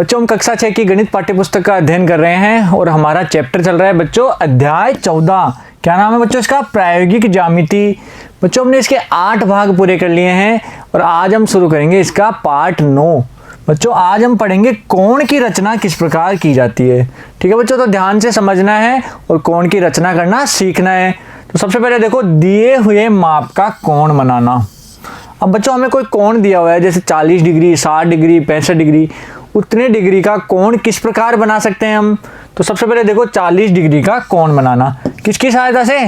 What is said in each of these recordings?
बच्चों हम कक्षा 6 की गणित पाठ्य पुस्तक का अध्ययन कर रहे हैं और हमारा चैप्टर चल रहा है बच्चों अध्याय 14। क्या नाम है बच्चों इसका? प्रायोगिक ज्यामिति। बच्चों हमने इसके 8 भाग पूरे कर लिए हैं और आज हम शुरू करेंगे इसका पार्ट 9। बच्चों आज हम पढ़ेंगे कोण की रचना किस प्रकार की जाती है। ठीक है बच्चों, तो ध्यान से समझना है और कोण की रचना करना सीखना है। तो सबसे पहले देखो, दिए हुए माप का कोण बनाना। अब बच्चों हमें कोई कोण दिया हुआ है, जैसे 40 डिग्री, 60 डिग्री, 65 डिग्री, उतने डिग्री का कोण किस प्रकार बना सकते हैं हम? तो सबसे पहले देखो 40 डिग्री का कोण बनाना किसकी सहायता से?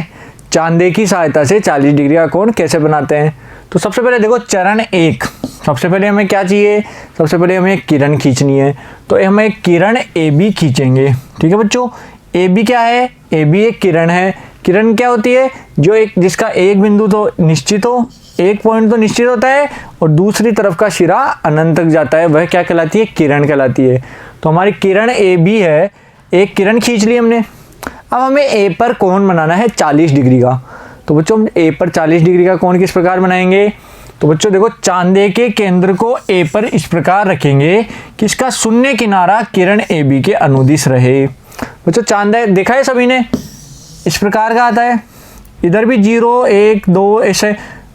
चांदे की सहायता से 40 डिग्री का कोण कैसे बनाते हैं? तो सबसे पहले देखो चरण 1। सबसे पहले हमें क्या चाहिए? सबसे पहले हमें एक किरण खींचनी है, तो हम एक किरण AB खींचेंगे। ठीक है बच्चों, AB क्या है? AB एक किरण है। किरण क्या होती है? जो एक जिसका एक बिंदु तो निश्चित हो, एक पॉइंट तो निश्चित होता है और दूसरी तरफ का सिरा अनंत तक जाता है, वह क्या कहलाती है? किरण कहलाती है। तो हमारी किरण AB है, एक किरण खींच ली हमने। अब हमें A पर कोण बनाना है 40 डिग्री का। तो बच्चों हम A पर 40 डिग्री का कोण किस प्रकार बनाएंगे? तो बच्चों देखो, चांदे के केंद्र को A पर इस प्रकार रखेंगे कि इसका शून्य किनारा किरण AB के अनुदिश रहे। बच्चों चांदा देखा है सभी ने, इस प्रकार का आता है। इधर भी 0, 1, 2 ऐसे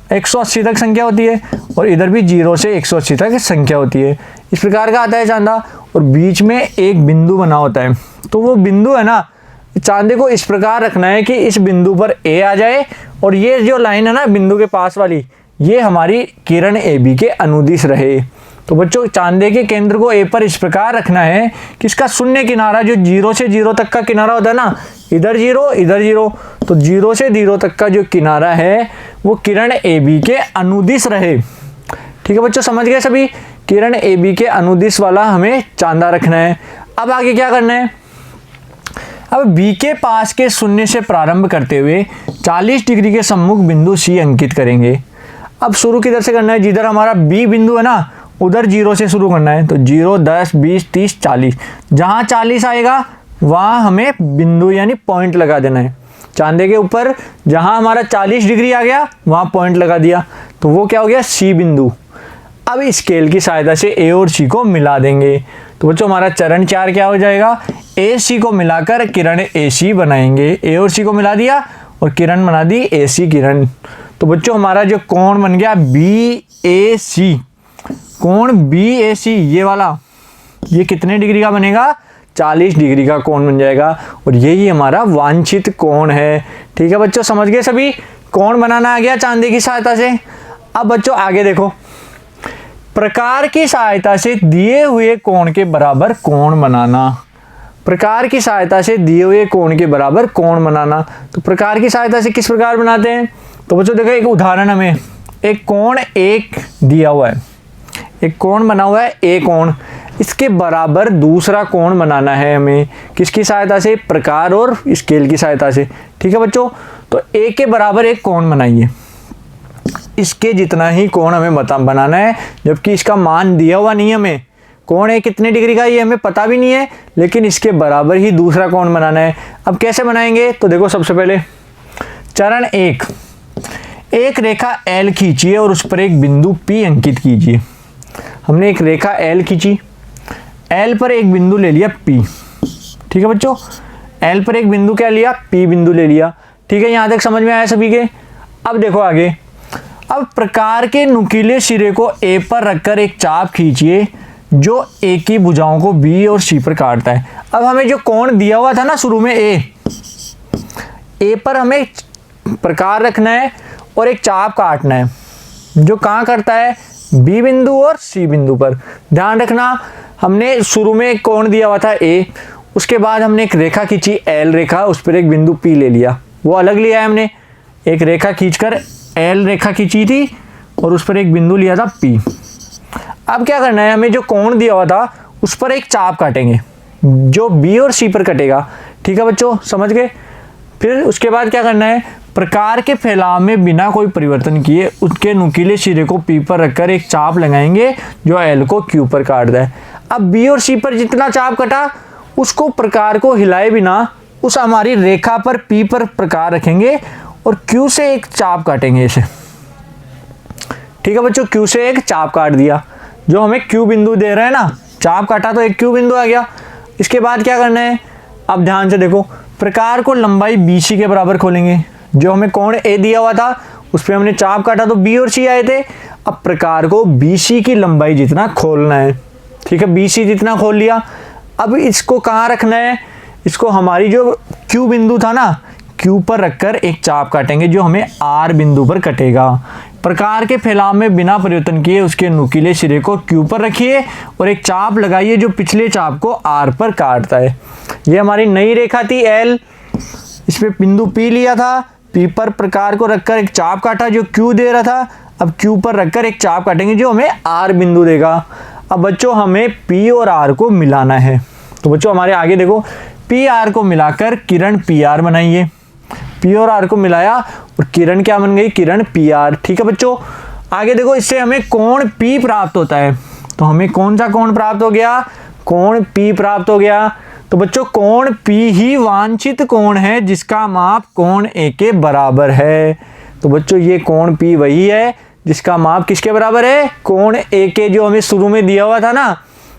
180 तक संख्या होती है और इधर भी 0 से 180 तक संख्या होती है। इस प्रकार का आता है चांदा और बीच में एक बिंदु बना होता है। तो वो बिंदु है ना, चांदे को इस प्रकार रखना है कि इस बिंदु पर A आ जाए और ये जो लाइन है ना बिंदु के पास वाली, ये हमारी किरण AB के अनुदिश रहे। तो बच्चों चांदे के केंद्र को A पर इस प्रकार रखना है कि इसका शून्य किनारा जो 0 से 0 तक का किनारा होता है ना, इधर 0 इधर 0, तो 0 से 0 तक का जो किनारा है वो किरण AB के अनुदिश रहे। ठीक है बच्चों, समझ गए सभी? किरण AB के अनुदिश वाला हमें चांदा रखना है। अब आगे क्या करना है? अब B के पास के शून्य से प्रारंभ करते हुए 40 डिग्री के सम्मुख बिंदु C अंकित करेंगे। अब शुरू किधर से करना है? जिधर हमारा B बिंदु है ना, उधर 0 से शुरू करना है। तो 0, 10, 20, 30, 40, जहाँ 40 आएगा वहाँ हमें बिंदु यानी पॉइंट लगा देना है। चांदे के ऊपर जहाँ हमारा 40 डिग्री आ गया वहाँ पॉइंट लगा दिया, तो वो क्या हो गया? C बिंदु। अब स्केल की सहायता से A और C को मिला देंगे। तो बच्चों हमारा चरण 4 क्या हो जाएगा? AC को मिलाकर किरण AC बनाएंगे। A और C को मिला दिया और किरण बना दी AC किरण। तो बच्चों हमारा जो कोण बन गया BAC, कोण BAC ये वाला, ये कितने डिग्री का बनेगा? 40 डिग्री का कोण बन जाएगा और यही हमारा वांछित कोण है। ठीक है बच्चों, समझ गए सभी? कोण बनाना आ गया चांदे की सहायता से। अब बच्चों आगे देखो, प्रकार की सहायता से दिए हुए कोण के बराबर कोण बनाना। प्रकार की सहायता से दिए हुए कोण के बराबर कोण बनाना। तो प्रकार की सहायता से किस प्रकार बनाते हैं? तो बच्चों देखो, एक उदाहरण हमें एक कोण 1 दिया हुआ है, एक कोण बना हुआ है A कोण, इसके बराबर दूसरा कोण बनाना है हमें। किसकी सहायता से? प्रकार और स्केल की सहायता से। ठीक है बच्चों, तो A के बराबर एक कोण बनाइए, इसके जितना ही कोण हमें बनाना है, जबकि इसका मान दिया हुआ नहीं है हमें। कोण A कितने डिग्री का ये हमें पता भी नहीं है, लेकिन इसके बराबर ही दूसरा कोण बनाना है। अब कैसे बनाएंगे? तो देखो सबसे पहले चरण 1, एक रेखा L खींचिए और उस पर एक बिंदु P अंकित कीजिए। हमने एक रेखा L खींची, L पर एक बिंदु ले लिया P। ठीक है बच्चों, L पर एक बिंदु क्या लिया? P बिंदु ले लिया। ठीक है, यहाँ तक समझ में आया सभी के? अब देखो आगे, अब प्रकार के नुकीले सिरे को A पर रखकर एक चाप खींचिए जो A की भुजाओं को B और C पर काटता है। अब हमें जो कोण दिया हुआ था ना शुरू में A पर हमें प्रकार रखना है और एक चाप काटना है जो कहाँ करता है? B बिंदु और C बिंदु पर। ध्यान रखना, हमने शुरू में एक कोण दिया हुआ था A, उसके बाद हमने एक रेखा खींची L रेखा, उस पर एक बिंदु P ले लिया, वो अलग लिया है हमने। एक रेखा खींचकर L रेखा खींची थी और उस पर एक बिंदु लिया था P। अब क्या करना है? हमें जो कोण दिया हुआ था उस पर एक चाप काटेंगे जो B और C पर कटेगा। ठीक है बच्चों, समझ गए? फिर उसके बाद क्या करना है? प्रकार के फैलाव में बिना कोई परिवर्तन किए उसके नुकीले सिरे को P पर रखकर एक चाप लगाएंगे जो L को Q पर काटता है। अब B और C पर जितना चाप कटा उसको प्रकार को हिलाए बिना उस हमारी रेखा पर P पर प्रकार रखेंगे और Q से एक चाप काटेंगे इसे। ठीक है बच्चों, Q से एक चाप काट दिया, जो हमें Q बिंदु दे रहा है ना, चाप काटा तो एक क्यू बिंदु आ गया। इसके बाद क्या करना है, अब ध्यान से देखो, प्रकार को लंबाई BC के बराबर खोलेंगे। जो हमें कोण A दिया हुआ था उस पर हमने चाप काटा तो B और C आए थे। अब प्रकार को BC की लंबाई जितना खोलना है, ठीक है, BC जितना खोल लिया। अब इसको कहाँ रखना है, इसको हमारी जो Q बिंदु था ना, Q पर रखकर एक चाप काटेंगे जो हमें R बिंदु पर कटेगा। प्रकार के फैलाव में बिना परिवर्तन किए उसके नुकीले सिरे को Q पर रखिए और एक चाप लगाइए जो पिछले चाप को R पर काटता है। ये हमारी नई रेखा थी L, इसमें बिंदु P लिया था, P पर प्रकार को रखकर एक चाप काटा जो Q दे रहा था। अब Q पर रखकर एक चाप काटेंगे जो हमें R बिंदु देगा। अब बच्चों हमें P और R को मिलाना है। तो बच्चों हमारे आगे देखो, PR को मिलाकर किरण PR बनाइए। P और R को मिलाया और किरण क्या बन गई, किरण PR। ठीक है बच्चों, आगे देखो, इससे हमें कोण P प्राप्त होता है। तो हमें कौन सा कोण प्राप्त हो गया, कोण P प्राप्त हो गया। तो बच्चों कोण P ही वांछित कोण है जिसका माप कोण A के बराबर है। तो बच्चों ये कोण P वही है जिसका माप किसके बराबर है, कोण A के, जो हमें शुरू में दिया हुआ था ना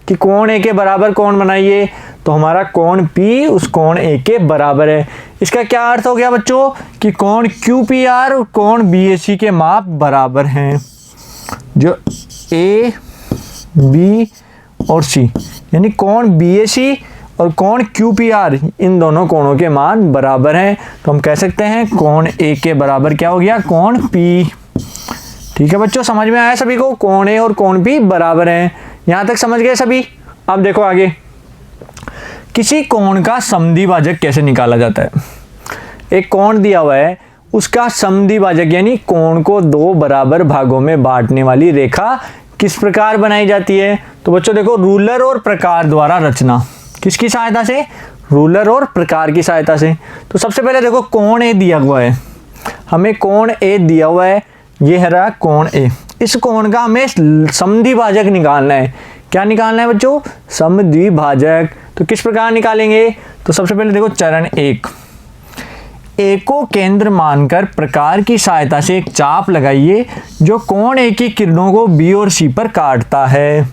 कि कोण A के बराबर कोण बनाइए। तो हमारा कोण P उस कोण A के बराबर है। इसका क्या अर्थ हो गया बच्चों कि कोण QPR और कोण BAC के माप बराबर हैं। जो A, B और C, यानी कोण BAC और कोण QPR, इन दोनों कोणों के मान बराबर हैं। तो हम कह सकते हैं कोण A के बराबर क्या हो गया, कोण P। ठीक है बच्चों, समझ में आया सभी को, कोण A और कोण P बराबर हैं। यहाँ तक समझ गए सभी। अब देखो आगे, किसी कोण का समद्विभाजक कैसे निकाला जाता है। एक कोण दिया हुआ है, उसका समद्विभाजक यानी कोण को दो बराबर भागों में बांटने वाली रेखा किस प्रकार बनाई जाती है। तो बच्चों देखो, रूलर और प्रकार द्वारा रचना, किसकी सहायता से, रूलर और प्रकार की सहायता से। तो सबसे पहले देखो, कोण A दिया हुआ है, हमें कोण A दिया हुआ है, ये है रहा कोण A। इस कोण का हमें समद्विभाजक निकालना है। क्या निकालना है बच्चों, समद्विभाजक। तो किस प्रकार निकालेंगे, तो सबसे पहले देखो चरण 1, A को केंद्र मानकर प्रकार की सहायता से एक चाप लगाइए जो कोण A की किरणों को B और C पर काटता है।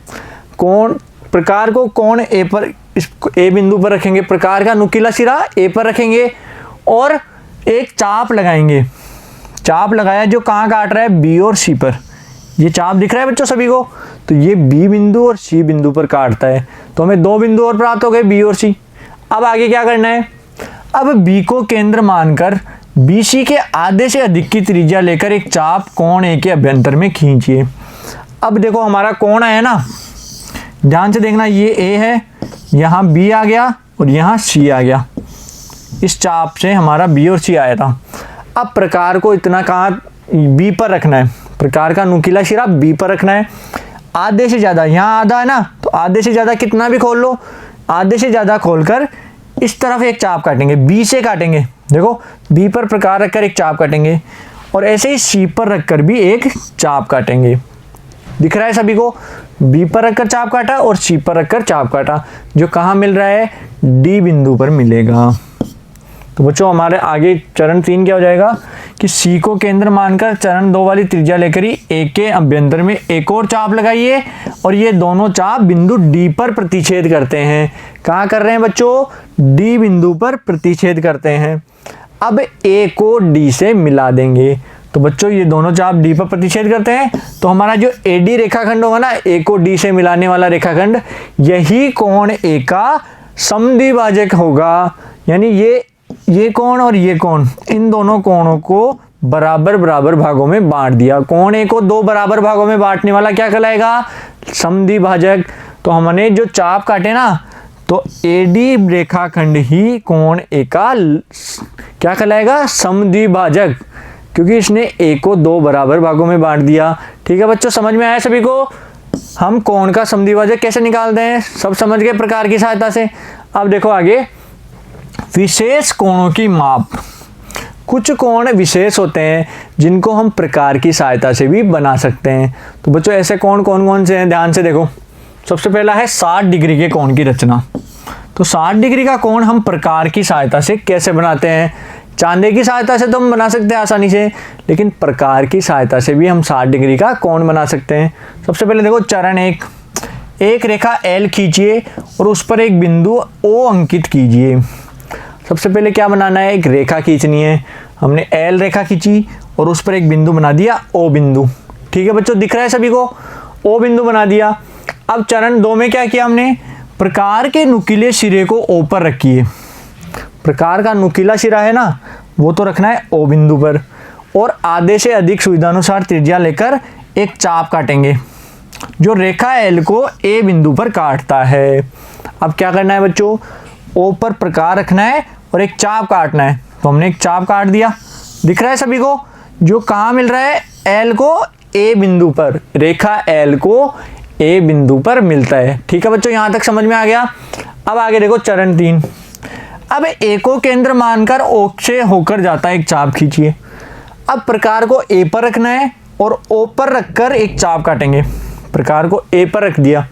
कोण प्रकार को कोण A पर, इस A बिंदु पर रखेंगे, प्रकार का नुकीला सिरा A पर रखेंगे और एक चाप लगाएंगे। चाप लगाया जो कहाँ काट रहा है, B और C पर। ये चाप दिख रहा है बच्चों सभी को, तो ये B बिंदु और C बिंदु पर काटता है। तो हमें दो बिंदु और प्राप्त हो गए, B और C। अब आगे क्या करना है, अब B को केंद्र मानकर BC के आधे से अधिक की त्रिज्या लेकर एक चाप कोण A के अभ्यंतर में खींचिए। अब देखो हमारा कोण है ना, ध्यान से देखना, ये A है, यहाँ B आ गया और यहाँ C आ गया। इस चाप से हमारा B और C आया था। अब प्रकार को इतना कहाँ B पर रखना है, प्रकार का नुकीला सिरा B पर रखना है। आधे से ज़्यादा, यहाँ आधा है ना, तो आधे से ज़्यादा कितना भी खोल लो, आधे से ज़्यादा खोलकर इस तरफ एक चाप काटेंगे, B से काटेंगे। देखो B पर प्रकार रखकर एक चाप काटेंगे और ऐसे ही C पर रखकर भी एक चाप काटेंगे। दिख रहा है सभी को, B पर रखकर चाप काटा और C पर रखकर चाप काटा, जो कहाँ मिल रहा है, D बिंदु पर मिलेगा। तो बच्चों हमारे आगे चरण 3 क्या हो जाएगा कि C को केंद्र मानकर चरण 2 वाली त्रिज्या लेकर ही A के अभ्यंतर में एक और चाप लगाइए और ये दोनों चाप बिंदु D पर प्रतिच्छेद करते हैं। कहाँ कर रहे हैं बच्चों, D बिंदु पर प्रतिच्छेद करते हैं। अब A को D से मिला देंगे। तो बच्चों ये दोनों चाप D पर प्रतिच्छेद करते हैं, तो हमारा जो AD रेखाखंड होगा ना, A को D से मिलाने वाला रेखाखंड, यही कोण A का समद्विभाजक होगा। यानी ये कोण और ये कोण, इन दोनों कोणों को बराबर बराबर भागों में बांट दिया। कोण A को दो बराबर भागों में बांटने वाला क्या कहलाएगा, समद्विभाजक। तो हमने जो चाप काटे ना, तो AD रेखाखंड ही कोण A का क्या कहलाएगा, समद्विभाजक, क्योंकि इसने A को दो बराबर भागों में बांट दिया। ठीक है बच्चों, समझ में आया सभी को। हम कोण का समद्विभाजक कैसे निकालते हैं, सब समझ गए प्रकार की सहायता से। अब देखो आगे, विशेष कोणों की माप। कुछ कोण विशेष होते हैं जिनको हम प्रकार की सहायता से भी बना सकते हैं। तो बच्चों ऐसे कोण कौन कौन से हैं, ध्यान से देखो। सबसे पहला है 60 डिग्री के कोण की रचना। तो 60 डिग्री का कोण हम प्रकार की सहायता से कैसे बनाते हैं। चांदे की सहायता से तो हम बना सकते हैं आसानी से, लेकिन प्रकार की सहायता से भी हम 60 डिग्री का कोण बना सकते हैं। सबसे पहले देखो चरण 1, एक रेखा एल खींचिए और उस पर एक बिंदु ओ अंकित कीजिए। सबसे पहले क्या बनाना है, एक रेखा खींचनी है। हमने एल रेखा खींची और उस पर एक बिंदु बना दिया, ओ बिंदु। ठीक है बच्चों, दिख रहा है सभी को, ओ बिंदु बना दिया। अब चरण 2 में क्या किया हमने, प्रकार के नुकीले सिरे को ओ पर रखिए। प्रकार का नुकीला सिरा है ना, वो तो रखना है ओ बिंदु पर, और आधे से अधिक सुविधानुसार त्रिज्या लेकर एक चाप काटेंगे जो रेखा एल को ए बिंदु पर काटता है। अब क्या करना है बच्चों, ओ पर प्रकार रखना है और एक चाप काटना है। तो हमने एक चाप काट दिया, दिख रहा है सभी को, जो कहाँ मिल रहा है, एल को ए बिंदु पर, रेखा एल को ए बिंदु पर मिलता है। ठीक है बच्चों, यहाँ तक समझ में आ गया। अब आगे देखो चरण 3। अब ए को केंद्र मानकर ओ से होकर जाता है एक चाप खींचिए। अब प्रकार को ए पर रखना है और ओ पर रखकर एक चाप काटेंगे। प्रकार को ए पर रख दिया,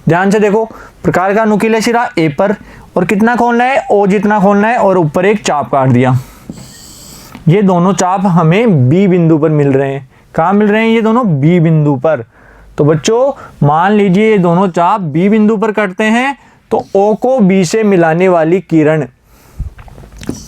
ध्यान से देखो, प्रकार का नुकीला सिरा ए पर, और कितना खोलना है, ओ जितना खोलना है, और ऊपर एक चाप काट दिया। ये दोनों चाप हमें बी बिंदु पर मिल रहे हैं। कहाँ मिल रहे हैं ये दोनों, बी बिंदु पर। तो बच्चों मान लीजिए ये दोनों चाप बी बिंदु पर कटते हैं, तो ओ को बी से मिलाने वाली किरण,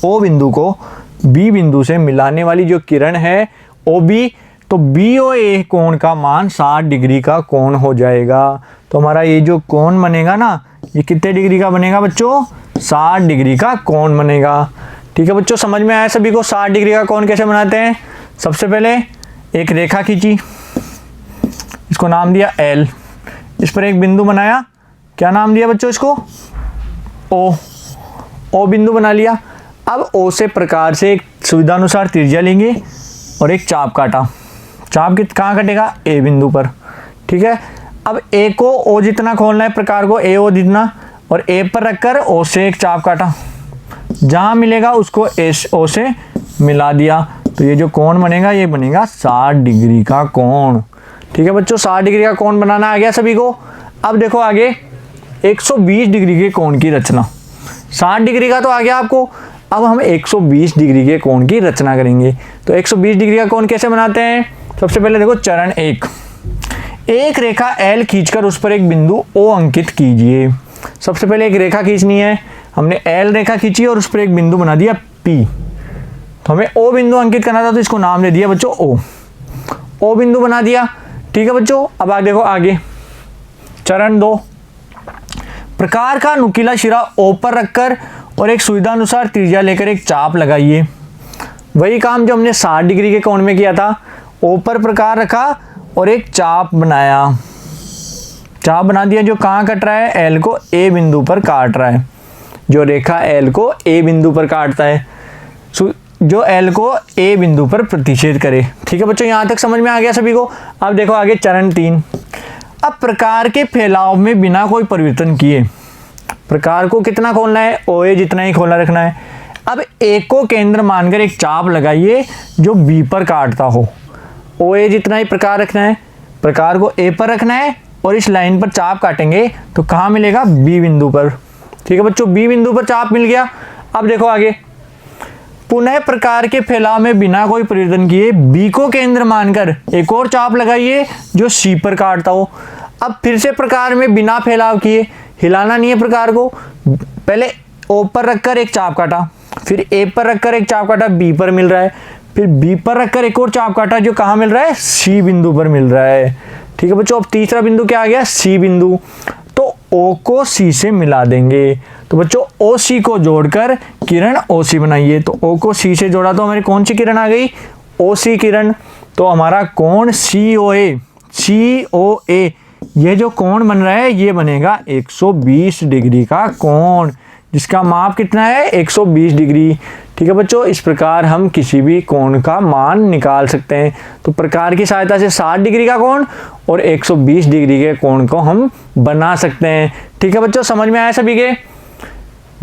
ओ बिंदु को बी बिंदु से मिलाने वाली जो किरण है ओ बी, तो बी ओ ए कोण का मान 60 डिग्री का कोण हो जाएगा। तो हमारा ये जो कोण बनेगा ना, ये कितने डिग्री का बनेगा बच्चों, 60 डिग्री का कोण बनेगा। ठीक है बच्चों, समझ में आया सभी को 60 डिग्री का कोण कैसे बनाते हैं। सबसे पहले एक रेखा खींची, इसको नाम दिया एल, इस पर एक बिंदु बनाया, क्या नाम दिया बच्चों इसको, ओ। ओ बिंदु बना लिया। अब ओ से प्रकार से एक सुविधानुसार त्रिज्या लेंगे और एक चाप काटा। चाप कहाँ कटेगा, ए बिंदु पर। ठीक है, अब ए को ओ जितना खोलना है, प्रकार को ए ओ जितना, और ए पर रखकर ओ से एक चाप काटा, जहाँ मिलेगा उसको एस ओ से मिला दिया। तो ये जो कोण बनेगा ये बनेगा 60 डिग्री का कोण। ठीक है बच्चों, 60 डिग्री का कोण बनाना आ गया सभी को। अब देखो आगे 120 डिग्री के कोण की रचना। 60 डिग्री का तो आ गया आपको, अब हम 120 डिग्री के कोण की रचना करेंगे। तो 120 डिग्री का कोण कैसे बनाते हैं, सबसे पहले देखो चरण 1, एक रेखा एल खींचकर उस पर एक बिंदु ओ अंकित कीजिए। सबसे पहले एक रेखा खींचनी है, हमने एल रेखा खींची और उस पर एक बिंदु बना दिया पी। तो हमें ओ बिंदु अंकित करना था, तो इसको नाम दे दिया बच्चों ओ बिंदु बना दिया। ठीक है बच्चों, अब आगे देखो आगे चरण 2, प्रकार का नुकीला सिरा ओ पर रखकर और एक सुविधानुसार त्रिज्या लेकर एक चाप लगाइए। वही काम जो हमने 60 डिग्री के कोण में किया था, ओ पर प्रकार रखा और एक चाप बनाया, चाप बना दिया जो कहाँ कट रहा है, एल को ए बिंदु पर काट रहा है, जो रेखा एल को ए बिंदु पर काटता है, जो एल को ए बिंदु पर प्रतिच्छेद करे। ठीक है बच्चों, यहाँ तक समझ में आ गया सभी को। अब देखो आगे चरण 3, अब प्रकार के फैलाव में बिना कोई परिवर्तन किए प्रकार को कितना खोलना है, ओ ए जितना ही खोला रखना है। अब ए को केंद्र मानकर एक चाप लगाइए जो बी पर काटता हो। ओ ए जितना ही प्रकार रखना है, प्रकार को ए पर रखना है और इस लाइन पर चाप काटेंगे तो कहाँ मिलेगा, बी बिंदु पर। ठीक है बच्चों, बी बिंदु पर चाप मिल गया। अब देखो आगे, पुनः प्रकार के फैलाव में बिना कोई परिवर्तन किए बी को केंद्र मानकर एक और चाप लगाइए जो सी पर काटता हो। अब फिर से प्रकार में बिना फैलाव किए, हिलाना नहीं है प्रकार को, पहले ओ पर रखकर एक चाप काटा, फिर ए पर रखकर एक चाप काटा, बी पर मिल रहा है, फिर बी पर रखकर एक और चाप काटा जो कहाँ मिल रहा है, सी बिंदु पर मिल रहा है। ठीक है बच्चों, अब तीसरा बिंदु क्या आ गया, सी बिंदु। तो ओ को सी से मिला देंगे। तो बच्चों ओ सी को जोड़कर किरण ओ सी बनाइए। तो ओ को सी से जोड़ा तो हमारी कौन सी किरण आ गई, ओ सी किरण। तो हमारा कोण सी ओ ए, ये जो कोण बन रहा है ये बनेगा 120 डिग्री का कोण, जिसका माप कितना है, 120 डिग्री। ठीक है बच्चों, इस प्रकार हम किसी भी कोण का मान निकाल सकते हैं। तो प्रकार की सहायता से 60 डिग्री का कोण और 120 डिग्री के कोण को हम बना सकते हैं। ठीक है बच्चों, समझ में आया सभी के,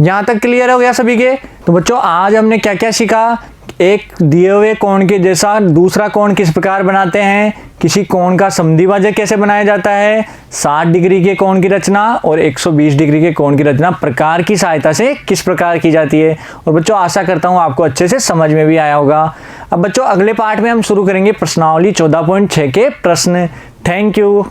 यहाँ तक क्लियर हो गया सभी के। तो बच्चों आज हमने क्या क्या सीखा, एक दिए हुए कोण के जैसा दूसरा कोण किस प्रकार बनाते हैं, किसी कोण का समद्विभाजक कैसे बनाया जाता है, 60 डिग्री के कोण की रचना और 120 डिग्री के कोण की रचना प्रकार की सहायता से किस प्रकार की जाती है। और बच्चों आशा करता हूँ आपको अच्छे से समझ में भी आया होगा। अब बच्चों अगले पार्ट में हम शुरू करेंगे प्रश्नावली 14.6 के प्रश्न। Thank you.